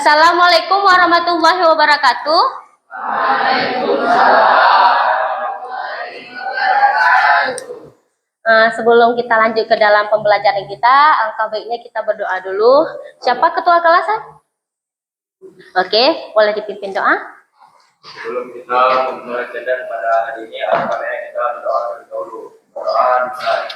Assalamualaikum warahmatullahi wabarakatuh. Sebelum kita lanjut ke dalam pembelajaran kita, alangkah baiknya kita berdoa dulu. Siapa ketua kelasan? Oke, boleh dipimpin doa. Sebelum kita membelajar pada hari ini, alangkah baiknya kita berdoa terlebih dahulu. Berdoa dimulai.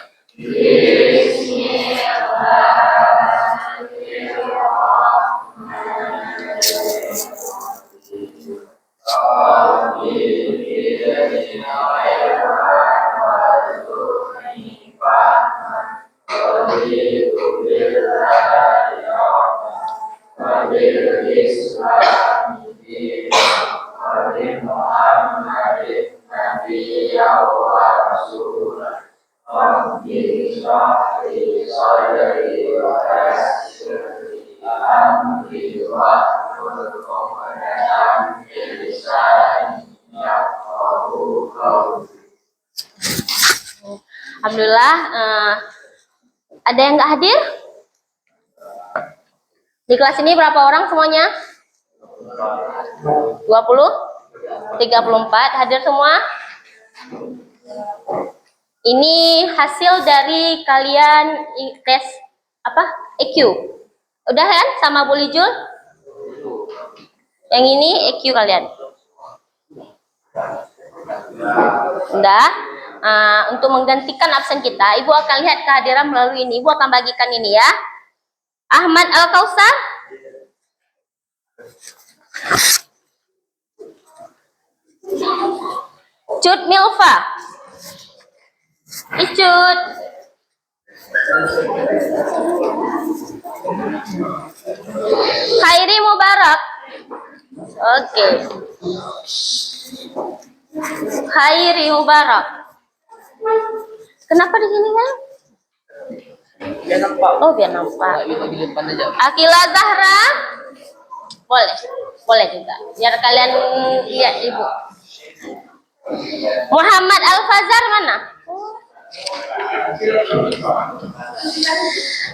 Alhamdulillah, ada yang nggak hadir? Di kelas ini berapa orang semuanya? 20? 34 hadir semua? Ini hasil dari kalian tes apa? EQ. Udah kan sama Bu Lijul? Yang ini EQ kalian. Udah. Untuk menggantikan absen kita, Ibu akan lihat kehadiran melalui ini. Ibu akan bagikan ini ya. Ahmad Al-Kausar. Cut Milva. Icut. Khairi Mubarak. Oke. Khairi Mubarak. Kenapa di sini kan? Biar nampak. Oh, biar nampak. Akila Zahra. Boleh juga. Biar kalian lihat Ibu. Muhammad Al-Fazar mana?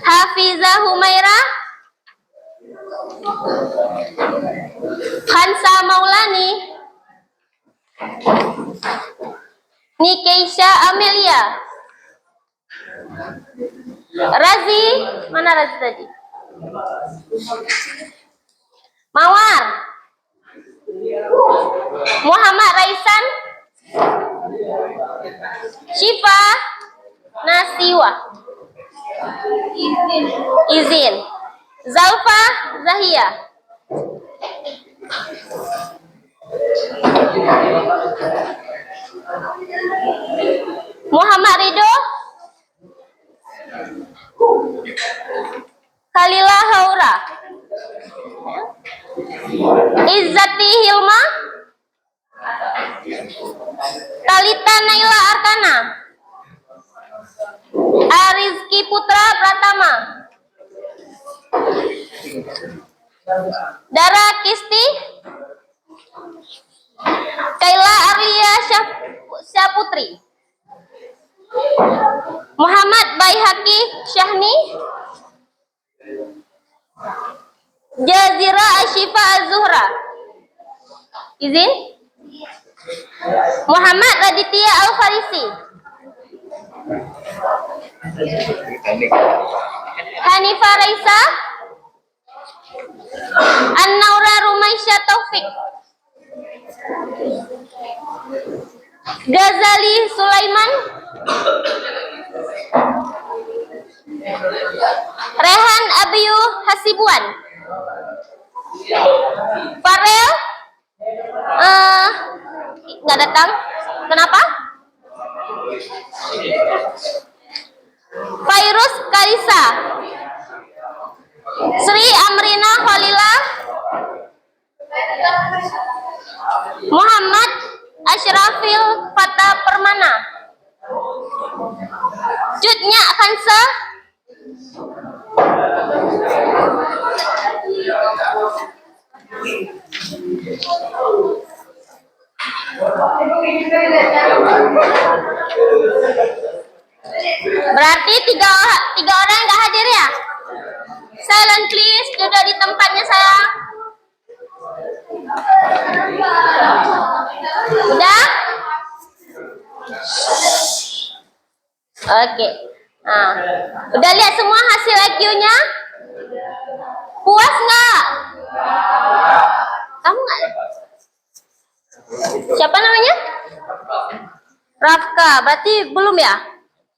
Hafizah Humaira. Hansa Maulani. Nikeisha Amelia. Razi, mana Razi tadi? Mawar. Muhammad Raisan. Syifa Nasiwa. Izin. Zalfa Zahia. Muhammad Ridho. Khalila Haura. Izzati Hilma. Talita Naila Arkana. Arizki Putra Pratama. Dara Kisti. Kaila Arlia Syaputri. Muhammad Baihaqi Syahni. Jazira Ashifa Az-Zuhra. Izin. Muhammad Raditya Al-Farisi. Hanifah Raisa. An-Naura Rumaisya Taufik. Ghazali Sulaiman. Rehan Abiyu Hasibuan. Farel nggak datang. Kenapa? Fairuz Karisa. Sri Amrina Khalila. Muhammad Ashrafil Fata Permana. Cutnya Kansa. Berarti tiga orang nggak hadir ya? Silent please, duduk di tempatnya sayang. Udah? Oke. Nah, udah lihat semua hasil IQ-nya? Puas nggak? Kamu nggak? Siapa namanya? Rafka. Berarti belum ya?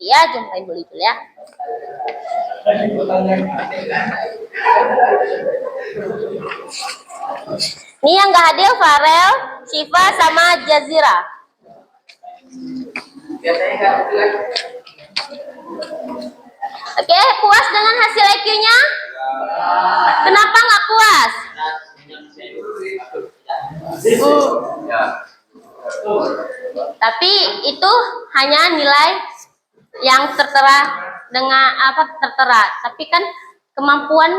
Iya, jumpain dulu ya. Ini yang nggak hadir Farel, Shiva, sama Jazira. Oke, puas dengan hasil IQ-nya? Kenapa nggak puas? Tapi itu hanya nilai yang tertera dengan tertera. Tapi kan kemampuan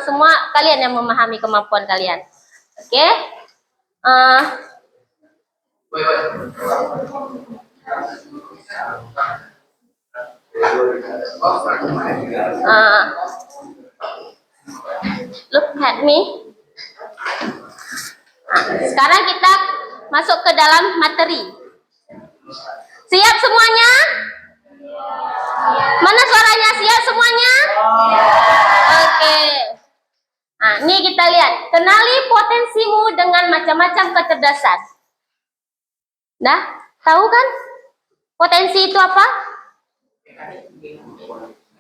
semua kalian yang memahami kemampuan kalian. Oke? Look at me. Sekarang kita masuk ke dalam materi. Siap semuanya? Mana suaranya? Siap semuanya? Oke. Nah, ini kita lihat. Kenali potensimu dengan macam-macam kecerdasan. Nah, tahu kan? Potensi itu apa?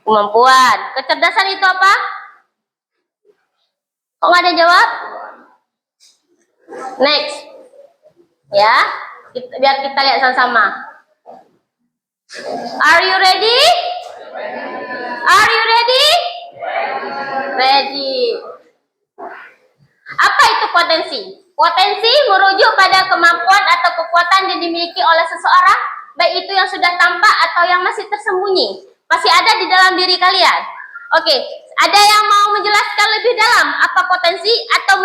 Kemampuan. Kecerdasan itu apa? Kok nggak ada jawab? Next. Ya, biar kita lihat sama-sama. Are you ready? Are you ready? Ready. Apa itu potensi? Potensi merujuk pada kemampuan atau kekuatan yang dimiliki oleh seseorang, baik itu yang sudah tampak atau yang masih tersembunyi, masih ada di dalam diri kalian. Oke, ada yang mau menjelaskan lebih dalam apa potensi atau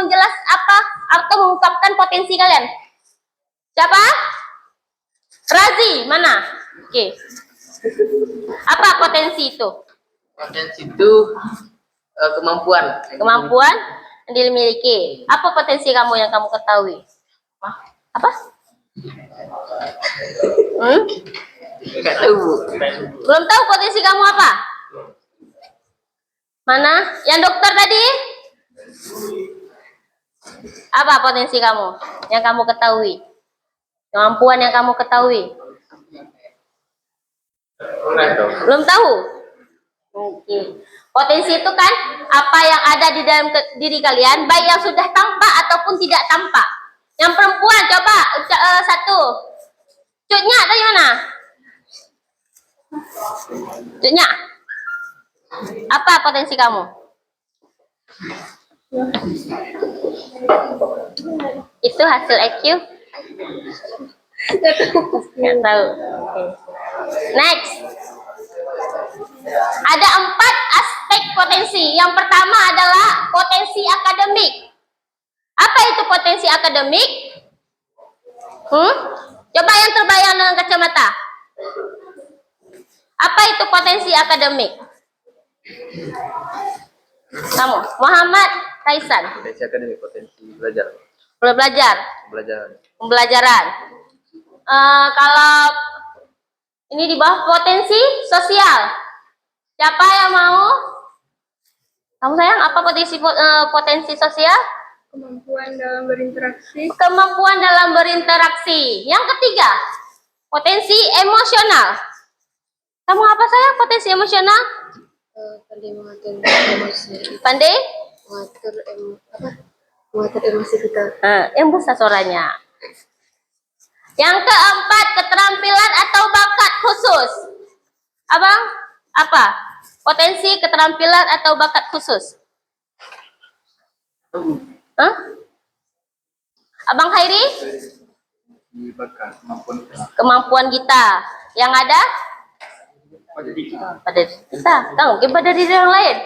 mengungkapkan potensi kalian? Siapa? Razi, mana? Oke. Apa potensi itu? Potensi itu kemampuan. Kemampuan yang dimiliki. Apa potensi kamu yang kamu ketahui? Apa? Enggak tahu. Belum tahu potensi kamu apa? Mana? Yang dokter tadi? Apa potensi kamu yang kamu ketahui? Kemampuan yang kamu ketahui? Belum tahu? Oke. Potensi itu kan apa yang ada di dalam diri kalian, baik yang sudah tampak ataupun tidak tampak. Yang perempuan, coba satu. Cutnya dari mana? Cutnya. Apa potensi kamu? Itu hasil IQ? Nggak tahu. Okay. Next. Ada 4 aspek potensi. Yang pertama adalah potensi akademik. Apa itu potensi akademik? Coba yang terbayang dengan kacamata. Apa itu potensi akademik? Kamu, Muhammad Kaisan. Potensi akademik, potensi belajar. Pembelajaran. Kalau ini di bawah potensi sosial. Siapa yang mau? Kamu sayang, apa potensi sosial? Kemampuan dalam berinteraksi. Kemampuan dalam berinteraksi. Yang ketiga, potensi emosional. Kamu apa sayang potensi emosional? Pandai mengatur emosi. Pandai? Mengatur emosi kita. Yang besar suaranya. Yang keempat, keterampilan atau bakat khusus. Abang, apa? Potensi keterampilan atau bakat khusus? Abang Khairi? Kemampuan kita. Yang ada? Pada kita. Tak mungkin pada diri yang lain.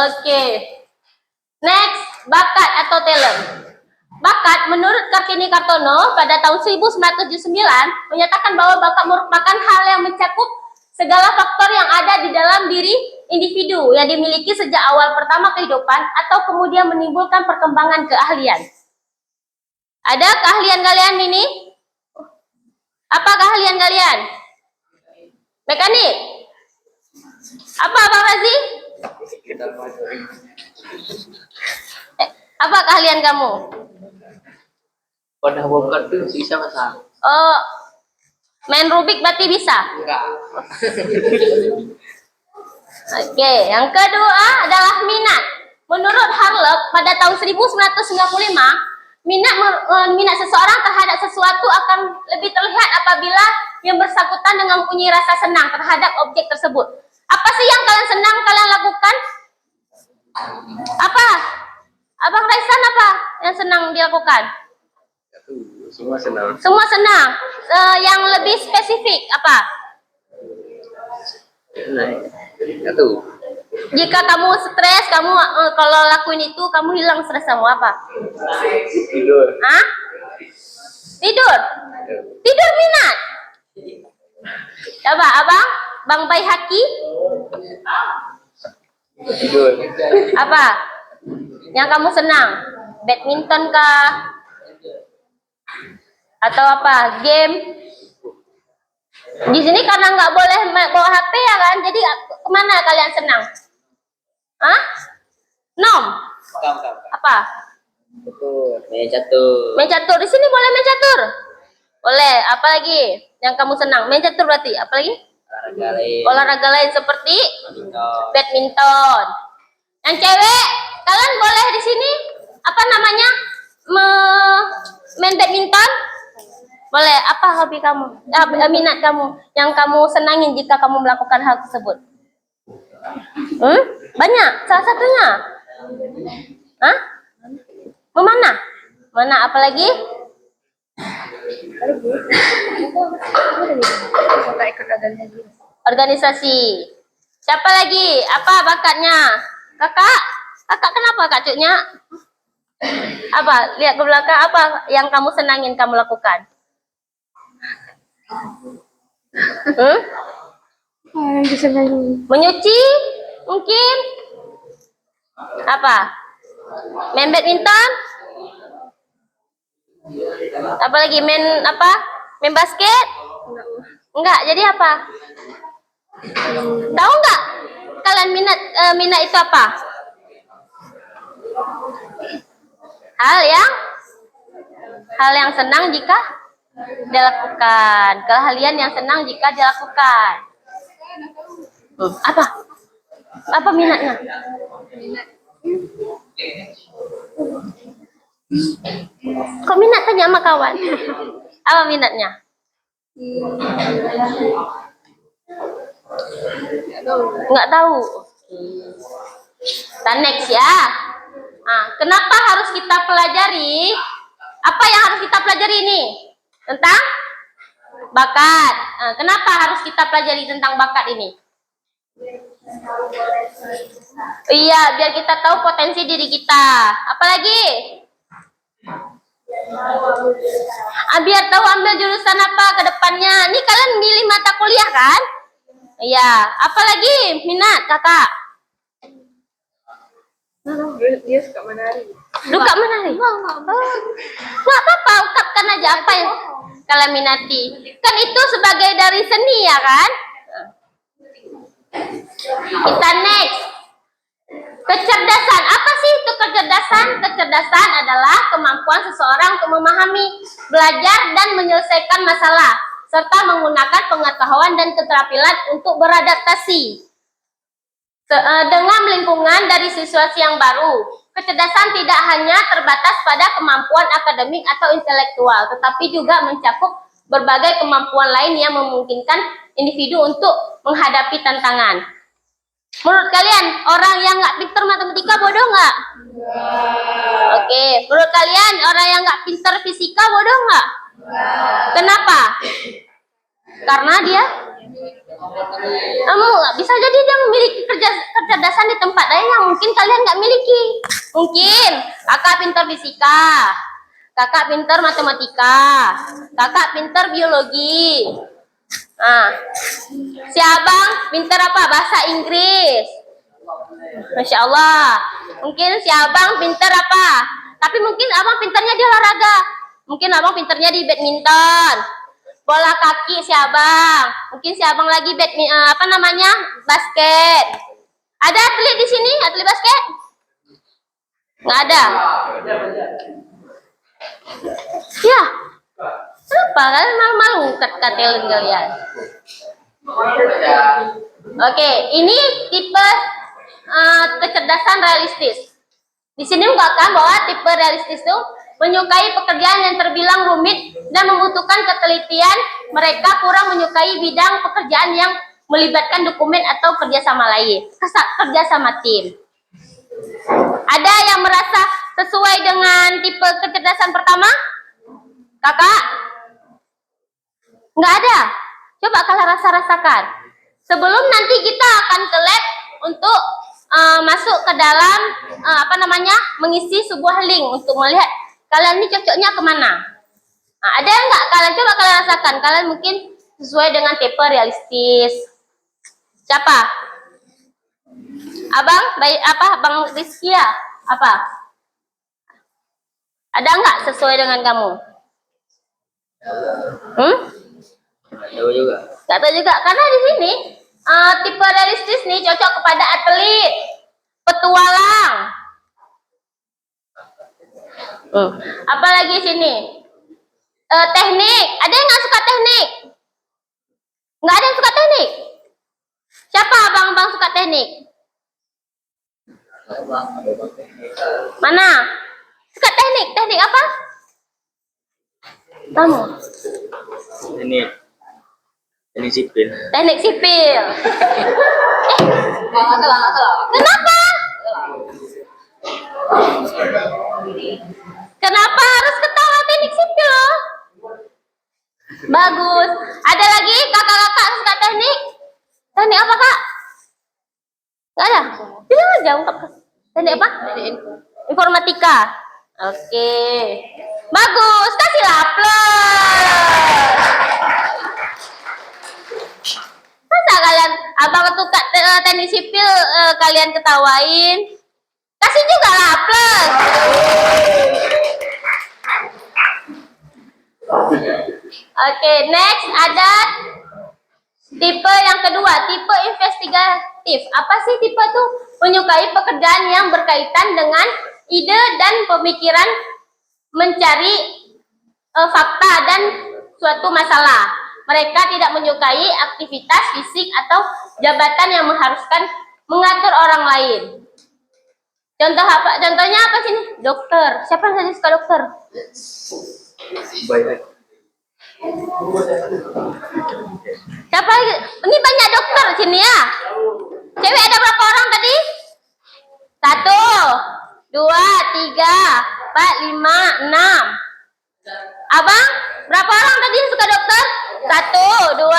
Oke. Next, bakat atau talent. Bakat menurut Kartini Kartono pada tahun 1979 menyatakan bahwa bakat merupakan hal yang mencakup segala faktor yang ada di dalam diri individu yang dimiliki sejak awal pertama kehidupan atau kemudian menimbulkan perkembangan keahlian. Ada keahlian kalian ini? Apa keahlian kalian? Mekanik? Apa Bang Razi? Apa keahlian kamu? Pada bongkar tuh bisa pasang. Oh, main Rubik berarti bisa? Enggak. Oke, yang kedua adalah minat. Menurut Harlock, pada tahun 1995, minat seseorang terhadap sesuatu akan lebih terlihat apabila yang bersangkutan dengan mempunyai rasa senang terhadap objek tersebut. Apa sih yang kalian senang kalian lakukan? Apa? Abang Raisan apa yang senang dilakukan? Semua senang. Semua senang. Yang lebih spesifik apa? Enggak tahu. Jika kamu stres, kamu kalau lakuin itu kamu hilang stres kamu apa? Tidur. Hah? Tidur? Tidur minat? Coba abang, Bang Baihaki, Tidur. apa? Yang kamu senang? Badminton kah? Atau apa? Game? Di sini karena nggak boleh bawa HP ya kan, jadi kemana kalian senang? Hah? Nom? Apa? Main catur. Main catur. Di sini boleh main catur? Boleh. Apa lagi yang kamu senang? Main catur berarti. Apa lagi? Olahraga lain seperti badminton. Yang cewek, kalian boleh di sini apa namanya? Main badminton? Boleh. Apa hobi kamu? Minat kamu yang kamu senangin jika kamu melakukan hal tersebut? Banyak. Salah satunya. Hah? Memana? Mana apa lagi? Organisasi. Siapa lagi? Apa bakatnya? Kakak? Kakak kenapa kacuknya? Apa? Lihat ke belakang, apa yang kamu senangin kamu lakukan? Yang disenangi. Menyuci? Mungkin? Apa? Main badminton? Apa lagi? Main apa? Main basket? Enggak, jadi apa? Tahu enggak? Kalian minat itu apa? Hal yang senang jika dilakukan. Keahlian yang senang jika dilakukan. Apa? Apa minatnya? Kok minat tanya sama kawan? Apa minatnya? Nggak tahu. Kita next ya. Kenapa harus kita pelajari? Apa yang harus kita pelajari ini? Tentang bakat. Kenapa harus kita pelajari tentang bakat ini? Iya, biar kita tahu potensi diri kita. Apalagi? Biar tahu ambil jurusan apa ke depannya. Ini kalian milih mata kuliah kan? Iya. Apalagi minat kakak? Dia suka menari. Suka menari? Nggak apa-apa, ungkapkan aja apa yang kalian minati. Kan itu sebagai dari seni ya kan? Kita next. Kecerdasan. Apa sih itu kecerdasan? Kecerdasan adalah kemampuan seseorang untuk memahami, belajar, dan menyelesaikan masalah, serta menggunakan pengetahuan dan keterampilan untuk beradaptasi dengan lingkungan dari situasi yang baru. Kecerdasan tidak hanya terbatas pada kemampuan akademik atau intelektual, tetapi juga mencakup berbagai kemampuan lain yang memungkinkan individu untuk menghadapi tantangan. Menurut kalian, orang yang nggak pintar matematika bodoh nggak? Oke. Menurut kalian, orang yang nggak pintar fisika bodoh nggak? Kenapa? Karena dia bisa jadi dia memiliki kecerdasan di tempat lain yang mungkin kalian nggak miliki. Mungkin kakak pintar fisika, kakak pintar matematika, kakak pintar biologi. Si abang pintar apa? Bahasa Inggris. Masya Allah. Mungkin si abang pintar apa? Tapi mungkin abang pintarnya di olahraga. Mungkin abang pinternya di badminton. Bola kaki si abang. Mungkin si abang lagi basket. Ada atlet di sini, atlet basket? Nggak ada. Ya. Kenapa kalian malu-malu kata-katain kalian? Oke, ini tipe kecerdasan realistis. Di sini ungkapkan bahwa tipe realistis itu menyukai pekerjaan yang terbilang rumit dan membutuhkan ketelitian. Mereka kurang menyukai bidang pekerjaan yang melibatkan dokumen atau kerjasama lain, kerjasama tim. Ada yang merasa sesuai dengan tipe kecerdasan pertama? Kakak? Nggak ada. Coba kalian rasakan. Sebelum nanti kita akan ke lab untuk masuk ke dalam mengisi sebuah link untuk melihat kalian ini cocoknya kemana. Nah, ada nggak kalian? Coba kalian rasakan. Kalian mungkin sesuai dengan tipe realistis. Siapa? Abang? Bang Rizky ya? Apa? Ada nggak sesuai dengan kamu? Tahu juga. Gak tahu juga, karena di sini tipe realistis nih cocok kepada atlet, petualang. Apalagi sini teknik. Ada yang nggak suka teknik? Nggak ada yang suka teknik? Siapa abang suka teknik? Mana? Suka teknik? Teknik apa? Kamu? Ini sipil. Teknik sipil. Nggak salah. Kenapa? Kenapa harus ketawa teknik sipil loh? Bagus. Ada lagi kakak-kakak suka teknik? Teknik apa kak? Gak ada? Bilang aja ungkap. Teknik apa? Informatika. Oke. Bagus. Kasihlah aplaus. Masa kalian abang tuh teknik sipil kalian ketawain? Kasih juga lah plus. Oke, next ada tipe yang kedua, tipe investigatif. Apa sih tipe tuh? Menyukai pekerjaan yang berkaitan dengan ide dan pemikiran, mencari fakta dan suatu masalah. Mereka tidak menyukai aktivitas fisik atau jabatan yang mengharuskan mengatur orang lain. Contohnya apa sih? Dokter. Siapa yang suka dokter? Baik. Siapa lagi? Ini banyak dokter sini ya. Cewek ada berapa orang tadi? 1, 2, 3, 4, 5, 6. Abang, berapa orang tadi yang suka dokter? 1, 2,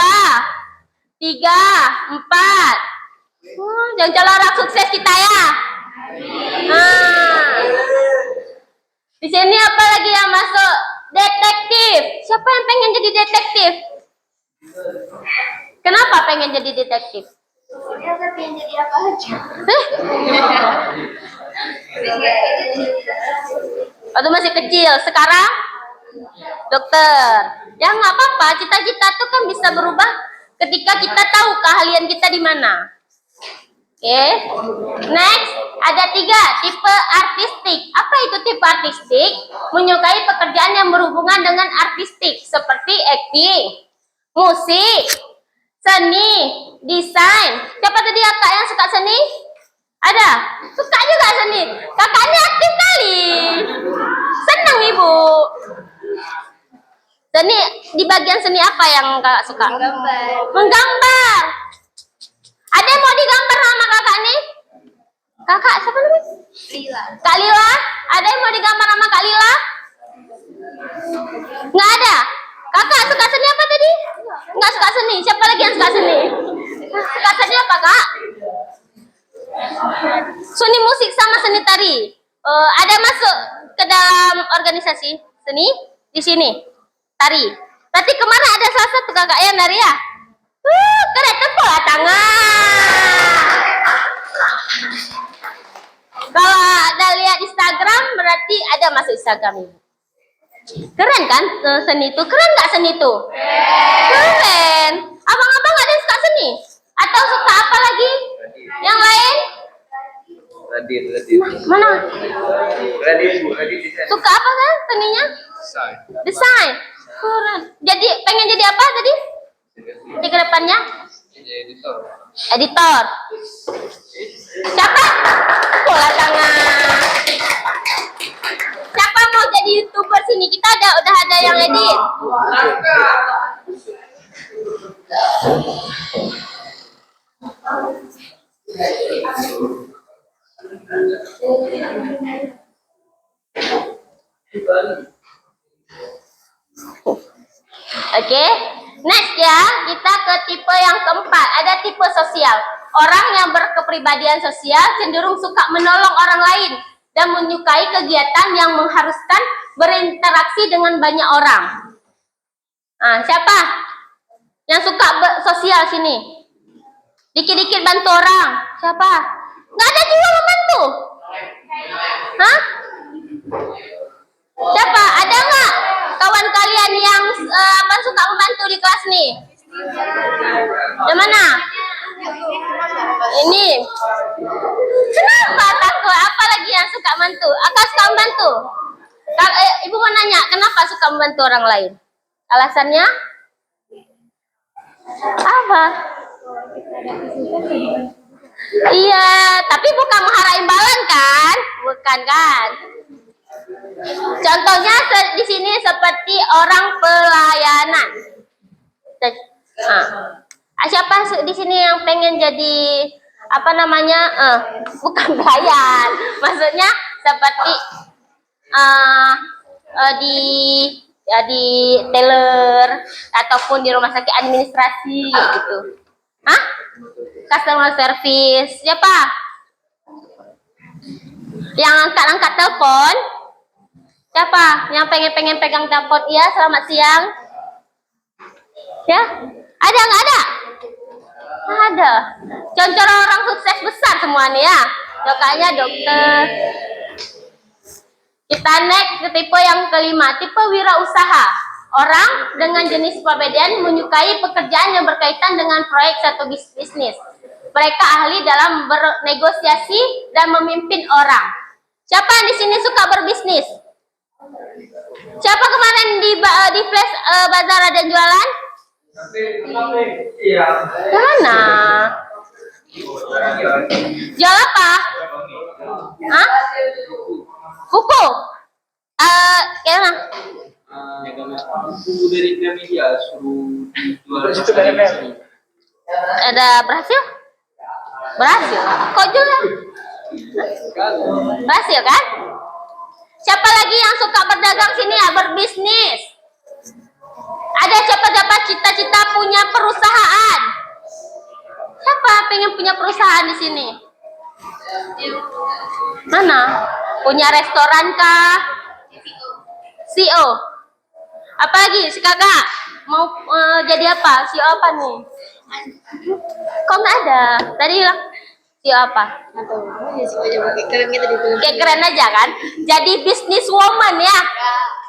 3, 4. Jangan calon orang sukses kita ya. Di sini apa lagi yang masuk? Detektif. Siapa yang pengen jadi detektif? Kenapa pengen jadi detektif? Dia pengen jadi apa aja. Waktu masih kecil, sekarang dokter. Ya nggak apa-apa, cita-cita tuh kan bisa berubah ketika kita tahu keahlian kita di mana. Oke. Next, ada 3 tipe artistik. Apa itu tipe artistik? Menyukai pekerjaan yang berhubungan dengan artistik seperti acting, musik, seni, desain. Siapa tadi kakak yang suka seni? Ada? Suka juga seni. Kakaknya aktif kali. Senang ibu. Seni, di bagian seni apa yang kakak suka? Menggambar. Ada yang mau digambar sama kakak nih? Kakak siapa namanya? Lila. Kak Lila? Ada yang mau digambar sama Kak Lila? Nggak ada? Kakak suka seni apa tadi? Nggak suka seni. Siapa lagi yang suka seni? Suka seni apa kak? Seni musik sama seni tari. Ada masuk ke dalam organisasi seni di sini tari. Berarti kemarin ada salah satu kakak yang nari ya? Keren, tepuk tangan. Kalau ada lihat Instagram berarti ada masuk Instagram ibu. Keren kan seni itu? Keren nggak seni itu? Keren. Abang-abang ada yang suka seni? Atau suka apa lagi? Yang lain? Radit. Mana? Radit desain. Suka apa kan seninya? Desain. Keren. Jadi pengen jadi apa tadi? Di kedepannya? Editor. Siapa? Bola tangan. Siapa mau jadi YouTuber sini? Kita udah ada yang edit. Oke, next ya, kita ke tipe yang keempat. Ada tipe sosial. Orang yang berkepribadian sosial cenderung suka menolong orang lain dan menyukai kegiatan yang mengharuskan berinteraksi dengan banyak orang. Nah, siapa yang suka sosial sini? Dikit-dikit bantu orang. Siapa? Nggak ada juga membantu. Hah? Siapa? Ada nggak kawan kalian yang suka membantu di kelas nih? Yang mana? Ini. Kenapa takut? Apa lagi yang suka bantu? Akak suka membantu? Ibu mau nanya, kenapa suka membantu orang lain? Alasannya? Apa? Iya, tapi bukan mengharap imbalan kan? Bukan kan? Contohnya di sini seperti orang pelayanan. Siapa di sini yang pengen jadi apa namanya? Bukan pelayan, maksudnya seperti di teller ataupun di rumah sakit administrasi gitu. Hah? Customer service. Siapa? Yang angkat-angkat telepon? Siapa yang pengen pegang telepon? Iya, selamat siang. Ya, ada nggak ada? Ada. Contoh orang sukses besar semua nih ya. Dokternya dokter. Kita next ke tipe yang kelima, tipe wirausaha. Orang dengan jenis perbedaan menyukai pekerjaan yang berkaitan dengan proyek atau bisnis. Mereka ahli dalam bernegosiasi dan memimpin orang. Siapa yang di sini suka berbisnis? Siapa kemarin di flash bazar ada jualan? Iya. Mana? Jual apa? Hah? Buku? Gimana? Buku dari Gramedia suruh dijual. Ada berhasil? Berhasil? Kok jual? Berhasil kan? Siapa lagi yang suka berdagang sini ya? Berbisnis? Ada siapa cita-cita punya perusahaan? Siapa pengen punya perusahaan di sini? Mana? Punya restoran kah? CEO. Apa lagi? Si kakak mau jadi apa? CEO apa nih? Kok nggak ada? Tadi bilang CEO apa? Kayak keren aja kan? Jadi business woman ya?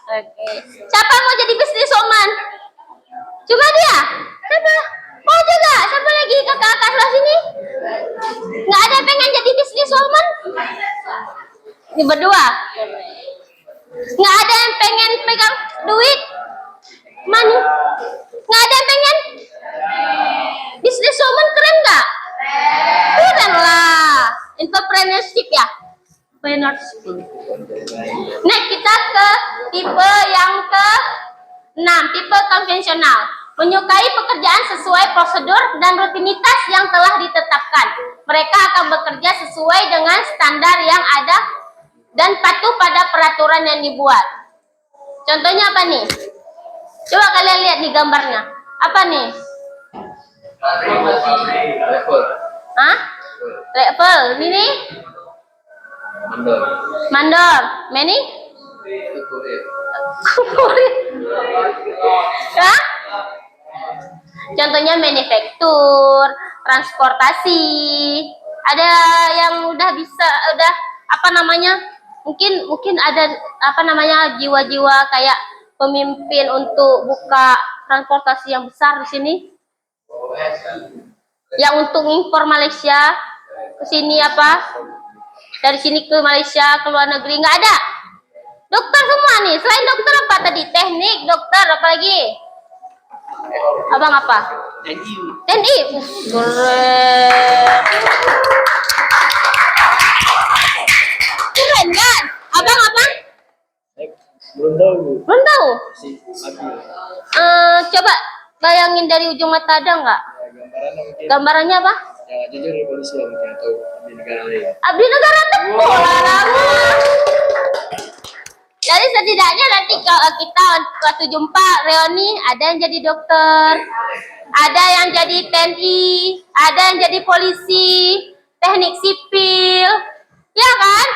Oke. Siapa mau jadi business woman? Cuma dia? Siapa? Mau juga? Siapa lagi kakak-kakak sebelah sini? Nggak ada yang pengen jadi business woman? Ini berdua? Nggak ada yang pengen pegang duit? Money? Nggak ada yang pengen? Business woman keren nggak? Keren lah. Entrepreneurship ya? Entrepreneurship. Next kita ke tipe yang ke-6, tipe konvensional. Menyukai pekerjaan sesuai prosedur dan rutinitas yang telah ditetapkan. Mereka akan bekerja sesuai dengan standar yang ada dan patuh pada peraturan yang dibuat. Contohnya apa nih? Coba kalian lihat di gambarnya. Apa nih? Level. Hah? Level. Ini nih? Mandor. Mandor. Many? Hah? Contohnya manufaktur, transportasi. Ada yang udah apa namanya? mungkin ada apa namanya jiwa-jiwa kayak pemimpin untuk buka transportasi yang besar di sini. Yang untuk impor Malaysia ke sini apa? Dari sini ke Malaysia, ke luar negeri nggak ada. Dokter semua nih. Selain dokter apa tadi? Teknik, dokter, apa lagi? Abang apa? TNI. Keren. Keren kan? Abang apa? Belum tahu. Belum tahu. Si Abil. Coba bayangin dari ujung mata ada nggak? Gambarannya mungkin Gambarannya apa? yang jujur di polisi lah mungkin atau di negara lain. Abdi negara tepuk lah. Jadi setidaknya nanti kalau kita waktu jumpa reuni ada yang jadi dokter, ada yang jadi TNI, ada yang jadi polisi, teknik sipil, ya kan?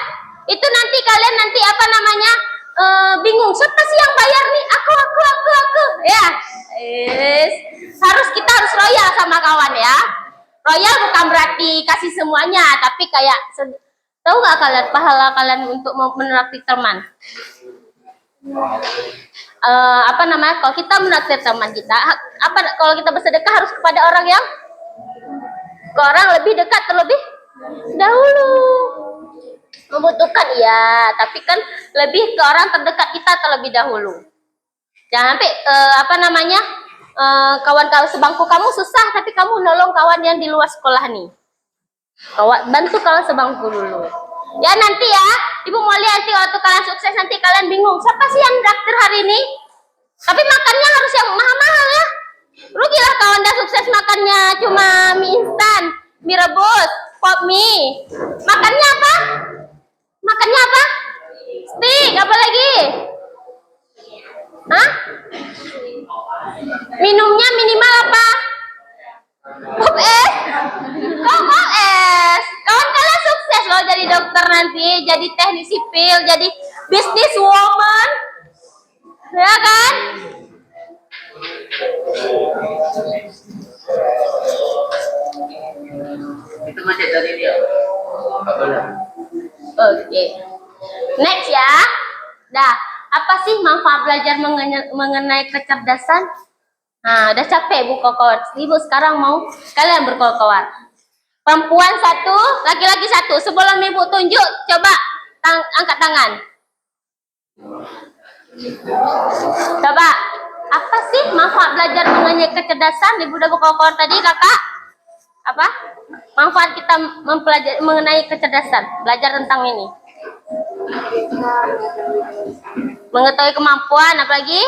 Itu nanti kalian nanti apa namanya bingung siapa sih yang bayar nih? Aku, ya. Kita harus royal sama kawan ya. Royal bukan berarti kasih semuanya, tapi kayak tahu nggak kalian pahala kalian untuk menraktir teman? Apa namanya? Kalau kita menraktir teman kita, kalau kita bersedekah harus kepada orang yang ke orang lebih dekat terlebih dahulu. Membutuhkan ya, tapi kan lebih ke orang terdekat kita terlebih dahulu. Jangan sampai apa namanya? Kawan-kawan sebangku kamu susah, tapi kamu nolong kawan yang di luar sekolah nih. Bantu kawan sebangku dulu. Ya nanti ya, Ibu mau lihat nanti waktu kalian sukses nanti kalian bingung siapa sih yang traktir hari ini? Tapi makannya harus yang mahal-mahal ya. Rugilah kawan dah sukses makannya cuma mie instan, mie rebus, pop mie. Makannya apa? Makannya apa? Steak, apa lagi? Hah? Minumnya minimal apa? Pop es? Kok es? Kawan kalian sukses loh jadi dokter nanti, jadi teknik sipil, jadi business woman. Ya kan? Itu macet dari dia. Oke. Next ya. Dah, apa sih manfaat belajar mengenai kecerdasan? Nah, udah capek Bu Kokor. Ibu sekarang mau kalian berkawan. Perempuan satu, laki-laki satu. Sebelum Ibu tunjuk, coba angkat tangan. Coba, apa sih manfaat belajar mengenai kecerdasan? Ibu udah berkawan tadi, Kakak. Apa? Manfaat kita mempelajari mengenai kecerdasan, belajar tentang ini. Mengetahui kemampuan, apalagi?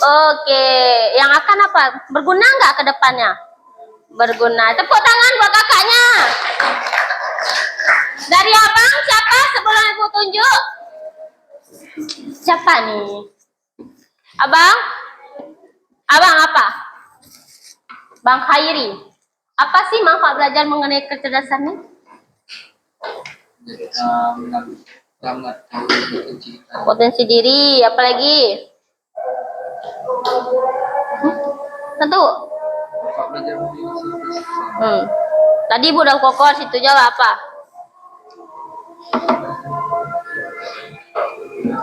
Oke, yang akan apa? Berguna nggak ke depannya? Berguna. Tepuk tangan buat kakaknya. Dari abang siapa sebelum Ibu tunjuk? Siapa nih? Abang? Abang apa? Bang Khairi. Apa sih manfaat belajar mengenai kecerdasan nih? Potensi diri, apalagi? Tentu. Tadi Bu udah Kokor situ jawab apa?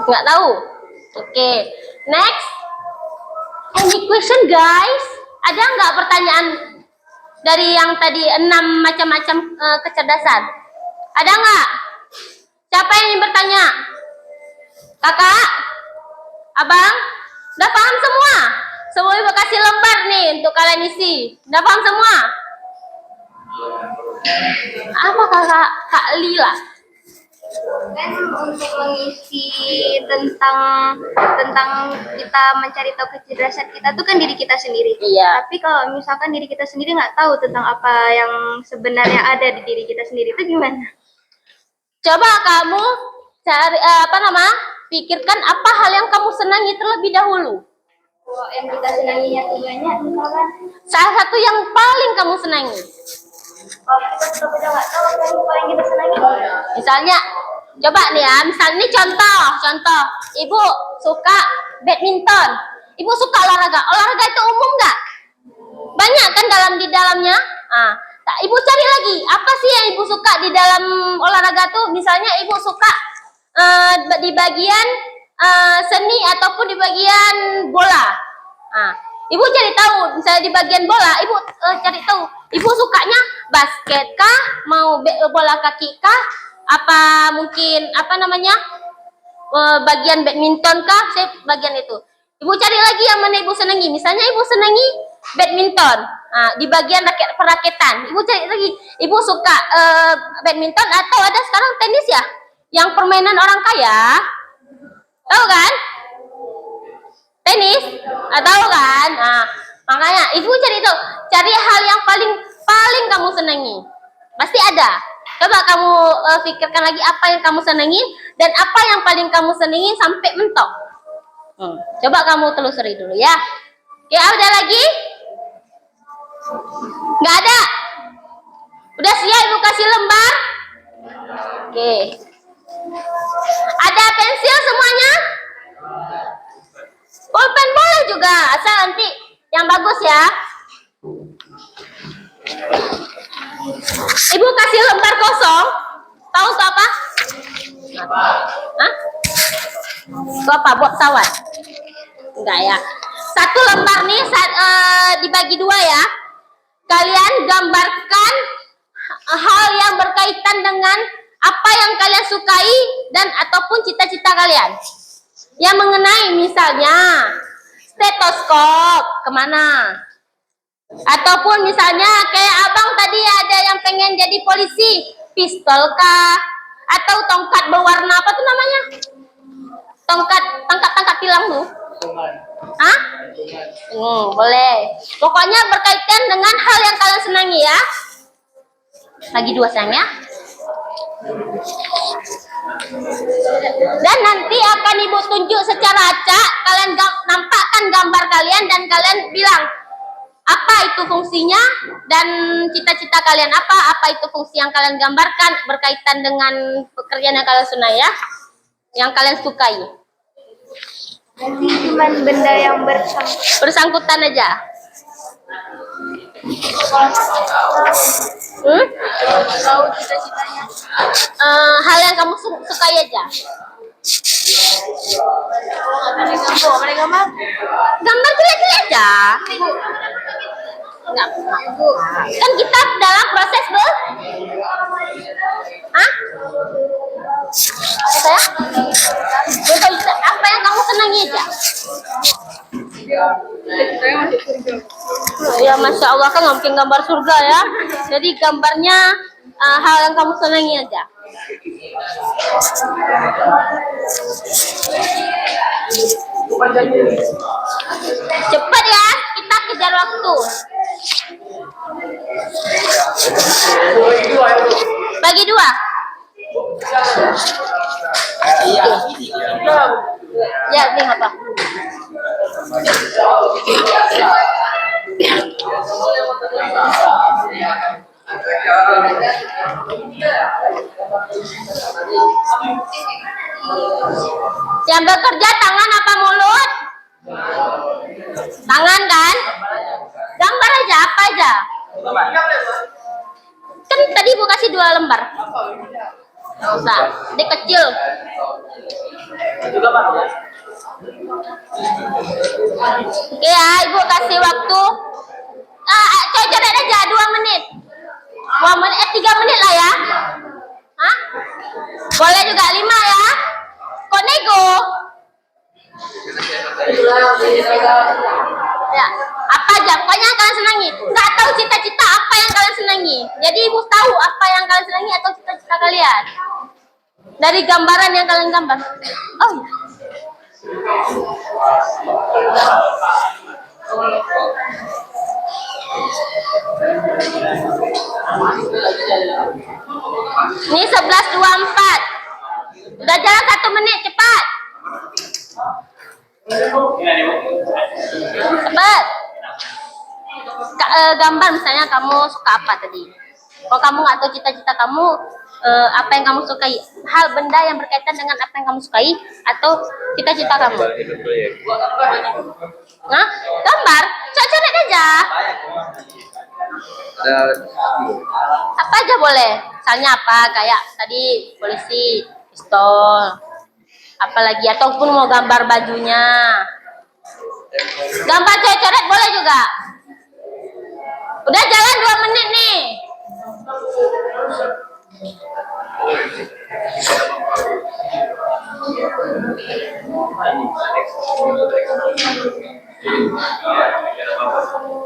Nggak tahu. Oke, next. Any question guys? Ada nggak pertanyaan dari yang tadi 6 macam-macam kecerdasan? Ada nggak? Siapa yang ingin bertanya? Kakak? Abang? Udah paham semua? Semua Ibu kasih lembar nih untuk kalian isi. Udah paham semua? Apa kakak? Kak Lila? Kan untuk mengisi tentang kita mencari tahu kecerdasan kita tuh kan diri kita sendiri. Iya. Tapi kalau misalkan diri kita sendiri nggak tahu tentang apa yang sebenarnya ada di diri kita sendiri itu gimana? Coba kamu cari pikirkan apa hal yang kamu senangi terlebih dahulu. Kalau yang kita senanginya tuh banyak, misalkan Salah satu yang paling kamu senangi. kalau kita tetap udah nggak tahu apa yang paling kita senangi. Misalnya, coba nih ya, misalnya ini contoh. Ibu suka badminton. Ibu suka olahraga. Olahraga itu umum nggak? Banyak kan di dalamnya. Ibu cari lagi, apa sih yang ibu suka di dalam olahraga tuh? Misalnya ibu suka di bagian seni ataupun di bagian bola. Nah, ibu cari tahu, misalnya di bagian bola, ibu cari tahu, ibu sukanya basket kah, mau bola kaki kah, apa mungkin apa namanya bagian badminton kah, bagian itu. Ibu cari lagi yang mana ibu senangi. Misalnya ibu senangi badminton. Nah, di bagian peraketan, ibu cari lagi. Ibu suka badminton atau ada sekarang tenis ya, yang permainan orang kaya. Tahu kan? Tenis, tahu kan? Nah, makanya ibu cari hal yang paling kamu senangi. Pasti ada. Coba kamu pikirkan lagi apa yang kamu senangi dan apa yang paling kamu senangi sampai mentok. Coba kamu telusuri dulu ya. Oke, ada lagi? Nggak ada? Udah siap ibu kasih lembar? Oke. Ada pensil semuanya? Pulpen boleh juga, asal nanti yang bagus ya. Ibu kasih lembar kosong. Tahu itu apa? Hah? Itu apa? Buat pesawat? Enggak ya. Satu lembar nih dibagi dua ya. Kalian gambarkan hal yang berkaitan dengan apa yang kalian sukai dan ataupun cita-cita kalian. Yang mengenai misalnya stetoskop kemana? Ataupun misalnya kayak abang tadi ada yang pengen jadi polisi, pistol kah? Atau tongkat berwarna apa tuh namanya? Tongkat tilang tuh? Hah? Boleh. Pokoknya berkaitan dengan hal yang kalian senangi ya. Lagi dua sayang ya. Dan nanti akan ibu tunjuk secara acak. Kalian nampakkan gambar kalian dan kalian bilang apa itu fungsinya dan cita-cita kalian apa itu fungsi yang kalian gambarkan berkaitan dengan pekerjaan yang kalian senangi ya, yang kalian sukai. Nanti cuma benda yang Bersangkutan aja. tahu cita-citanya. Hal yang kamu sukai aja. Gambar cilik-cilik aja. Enggak. Kan kita dalam proses Hah? Apa saya? Apa yang kamu senangi aja? Ya Masya Allah, kan nggak mungkin gambar surga ya. Jadi gambarnya hal yang kamu senangi aja. Cepat ya, kita kejar waktu. Bagi dua. Ya, ini apa? Yang bekerja tangan apa mulut? Tangan kan? Gambar aja, apa aja? Kan tadi ibu kasih 2 lembar. Nggak usah, dia kecil. Oke ya, ibu kasih waktu. Coret aja 2 menit. 3 menit lah ya. Hah? Boleh juga 5 ya. Kok nego? Ya, apa aja pokoknya yang kalian senangi. Nggak tahu cita-cita apa yang kalian senangi. Jadi ibu tahu apa yang kalian senangi atau cita-cita kalian dari gambaran yang kalian gambar. Oh ya. Ini 11.24. Udah jalan 1 menit, cepat. Cepat. Gambar misalnya kamu suka apa tadi. Kalau kamu nggak tahu cita-cita kamu, apa yang kamu sukai, hal benda yang berkaitan dengan apa yang kamu sukai atau cita-cita kamu. Nah, gambar, coret aja. Ada Apa aja boleh. Misalnya apa? Kayak tadi polisi, pistol. Apalagi ataupun mau gambar bajunya. Gambar coret-coret boleh juga. Udah jalan 2 menit nih.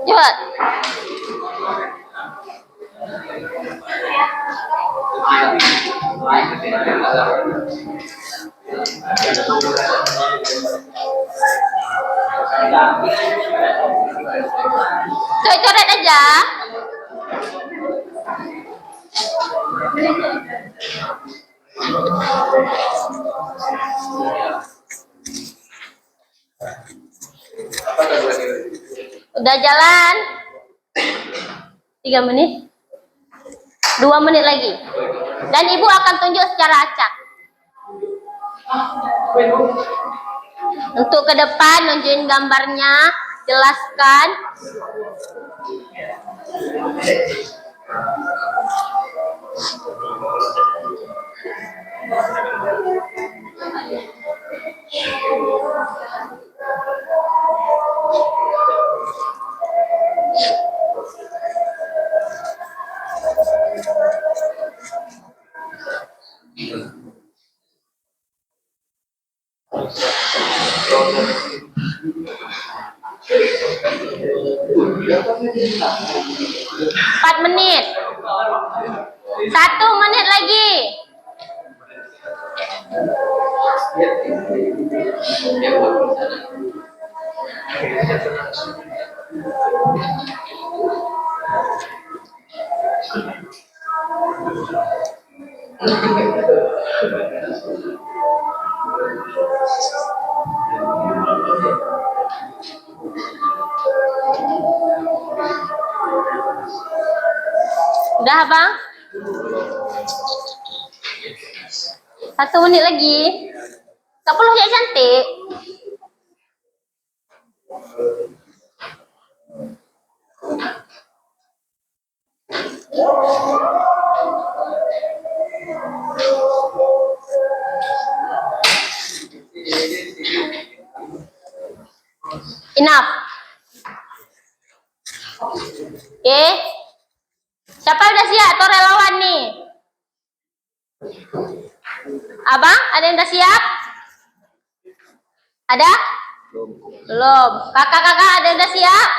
Cepat. Coret-coret aja. Udah jalan 3 menit, 2 menit lagi, dan ibu akan tunjuk secara acak untuk ke depan, nunjukin gambarnya, jelaskan. Empat menit, 1 menit lagi. Udah bang? 1 menit lagi. Gak perlu kayak cantik. Enough. Oke. Siapa udah siap atau relawan nih? Abang, ada yang udah siap? Ada? Belum. Kakak-kakak ada yang udah siap?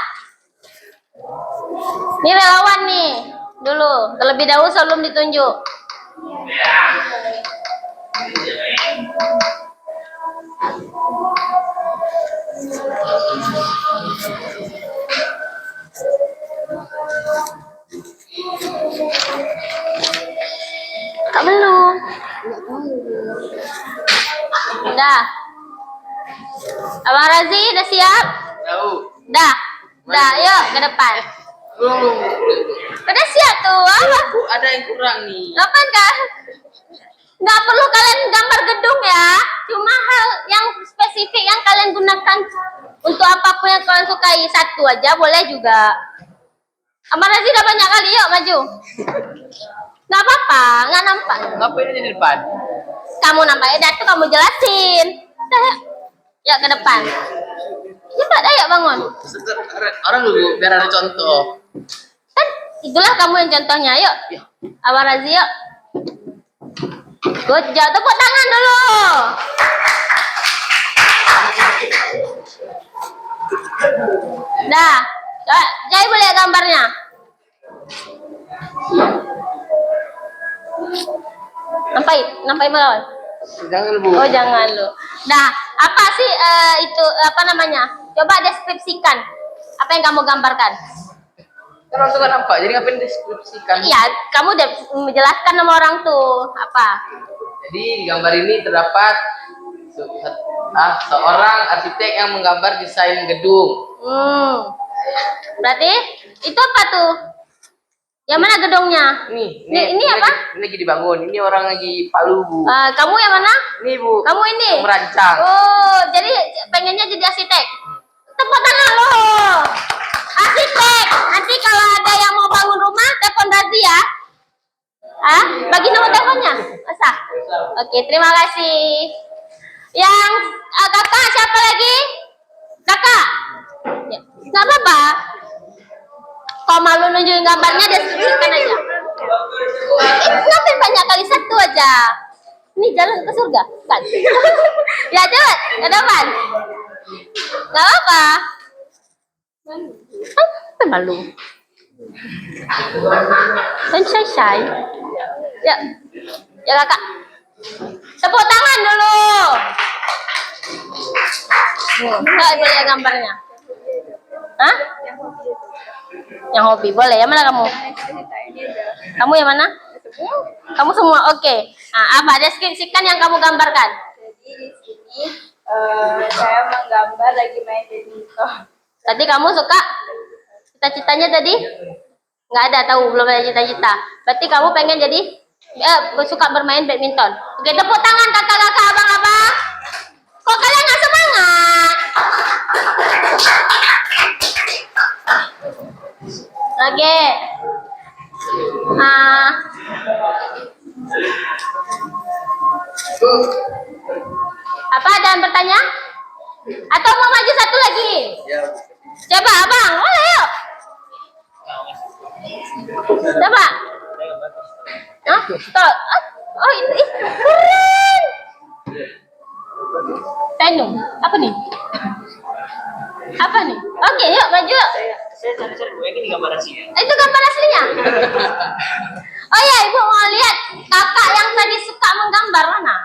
Ini relawan nih. Dulu, terlebih dahulu sebelum ditunjuk. Kak belum. Udah. Abang Razi udah siap? tahu. Dah. Dah, yuk ke depan. Belum. Udah siap tuh. Apa? Ada yang kurang nih. Kapan kak? Nggak perlu kalian gambar gedung ya. Cuma hal yang spesifik yang kalian gunakan untuk apapun yang kalian sukai. 1 aja boleh juga. Abang Razi udah banyak kali, yuk maju. Nggak apa-apa, nggak nampak. Ngapain aja di depan? Kamu nampak ya, tuh kamu jelasin. Dah, yuk. Ya ke depan. Cepat, ayo bangun. Orang dulu biar ada contoh. Kan itulah kamu yang contohnya. Yuk. Ya. Abang Razi, yuk. Good job. Tepuk tangan dulu. Dah. Coba, Jai boleh lihat gambarnya. Nampai belum? Jangan Bu. Oh jangan lu. Nah, apa sih itu apa namanya? Coba deskripsikan. Apa yang kamu gambarkan? Kan orang tuh nggak nampak, jadi ngapain deskripsikan? Iya, kamu udah menjelaskan sama orang tuh apa? Jadi di gambar ini terdapat seorang arsitek yang menggambar desain gedung. Berarti itu apa tuh? Yang mana gedungnya? Ini apa? Ini lagi dibangun. Ini orang lagi palu Bu. Kamu yang mana? Ini Bu. Kamu ini? Yang merancang. Oh, jadi pengennya jadi arsitek. Tepuk tangan lo. Arsitek. Nanti kalau ada yang mau bangun rumah Ah, bagi nomor teleponnya. Masa? Oke, terima kasih. Yang kakak siapa lagi? Kakak? Ya, nggak apa-apa. Kalau malu nunjukin gambarnya, deskripsikan aja. Ngapain banyak kali satu aja? Ini jalan ke surga, kan? Ya coba, ke depan. Nggak apa-apa. Apa malu? Kan shy. Ya, ya kakak. Tepuk tangan dulu. Nggak boleh gambarnya. Hah? Yang hobi boleh. Yang mana kamu? Kamu yang mana? Kamu semua. Oke. Nah, apa? Deskripsikan yang kamu gambarkan. Jadi di sini saya menggambar lagi main badminton. Tadi kamu suka? Cita-citanya tadi? Nggak ada, tahu, belum ada cita-cita. Berarti kamu pengen jadi suka bermain badminton. Oke, tepuk tangan kakak-kakak, abang-abang. Kok kalian nggak semangat? Oke. Apa, ada yang bertanya? Atau mau maju satu lagi? Coba abang, boleh yuk. Coba. Hah? Tuh. Oh ini keren. Tenung. Apa nih? Apa nih? Oke, yuk maju. Saya cari-cari ini gambar aslinya. Itu gambar aslinya. Oh ya, ibu mau lihat kakak yang tadi suka menggambar mana?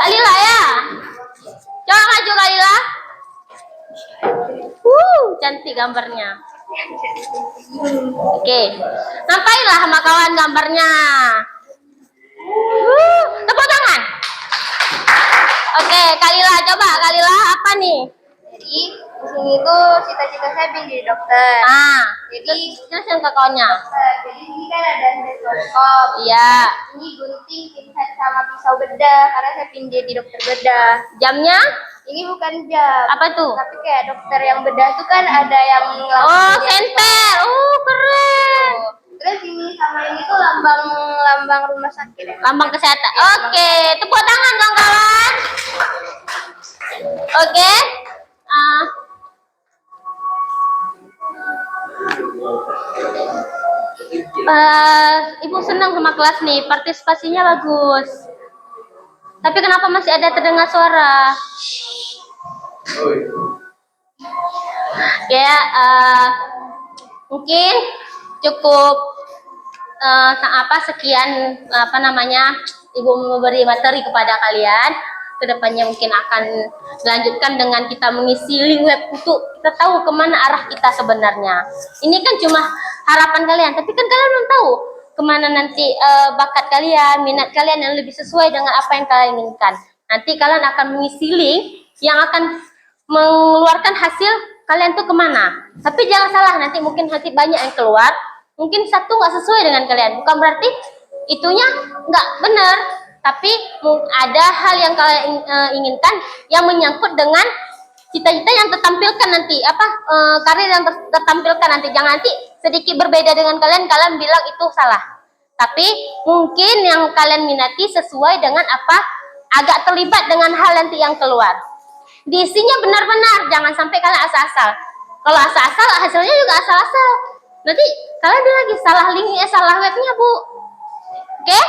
Kak Lila ya. Coba maju Kak Lila. Cantik gambarnya. Oke, sampailah sama kawan gambarnya. Tepuk tangan. Oke, Kak Lila, coba Kak Lila apa nih? Jadi di sini tuh cita-cita saya pengen jadi dokter. Jadi jelasin ke kawannya. Jadi ini kan ada stetoskop. Iya. Ini gunting, pinset sama pisau bedah karena saya pengen jadi dokter bedah. Jamnya? Ini bukan jam. Apa tuh? Tapi kayak dokter yang bedah tuh kan ada yang Oh, senter. Keren. Terus ini sama ini tuh lambang rumah sakit ya. Lambang kesehatan. Oke, tepuk tangan kawan-kawan. Oke. Ibu senang sama kelas nih, partisipasinya bagus. Tapi kenapa masih ada terdengar suara? Ya, mungkin cukup sekian Ibu memberi materi kepada kalian. Kedepannya mungkin akan dilanjutkan dengan kita mengisi link web untuk kita tahu kemana arah kita sebenarnya. Ini kan cuma harapan kalian, tapi kan kalian belum tahu kemana nanti bakat kalian, minat kalian yang lebih sesuai dengan apa yang kalian inginkan. Nanti kalian akan mengisi link yang akan mengeluarkan hasil kalian tuh kemana. Tapi jangan salah, nanti mungkin banyak yang keluar, mungkin satu nggak sesuai dengan kalian. Bukan berarti itunya nggak benar, tapi ada hal yang kalian inginkan yang menyangkut dengan cita-cita yang tertampilkan nanti, karir yang tertampilkan nanti. Jangan nanti sedikit berbeda dengan kalian bilang itu salah. Tapi mungkin yang kalian minati sesuai dengan apa, agak terlibat dengan hal nanti yang keluar. Diisinya benar-benar, jangan sampai kalian asal-asal. Kalau asal-asal, hasilnya juga asal-asal. Nanti kalian bilang lagi salah linknya, salah webnya, Bu. Oke?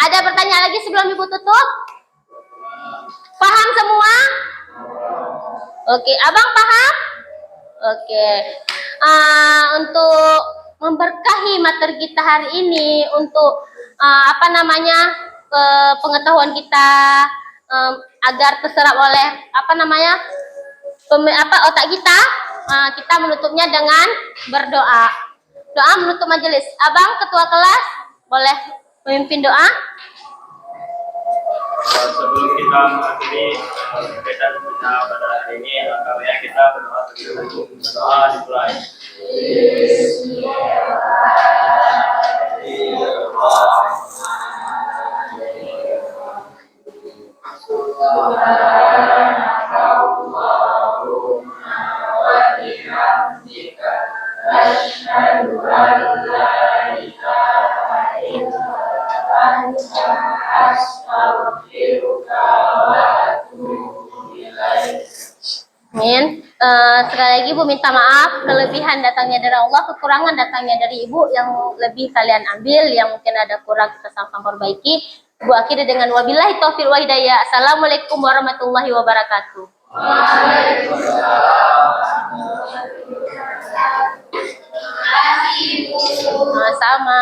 Ada pertanyaan lagi sebelum Ibu tutup? Paham semua? Oke, Abang paham? Oke. Untuk memberkahi materi kita hari ini, untuk pengetahuan kita agar terserap oleh otak kita, kita menutupnya dengan berdoa. Doa menutup majelis. Abang ketua kelas boleh memimpin doa. Sebelum kita mengakhiri kegiatan kita pada hari ini, kami kita berdoa terlebih dahulu. Berdoa dimulai. Amin. Sekali lagi Ibu minta maaf, kelebihan datangnya dari Allah, kekurangan datangnya dari Ibu, yang lebih kalian ambil, yang mungkin ada kurang kita sama-sama perbaiki. Ibu akhiri dengan wabillahi taufiq wa hidayah. Assalamualaikum warahmatullahi wabarakatuh. Sama-sama.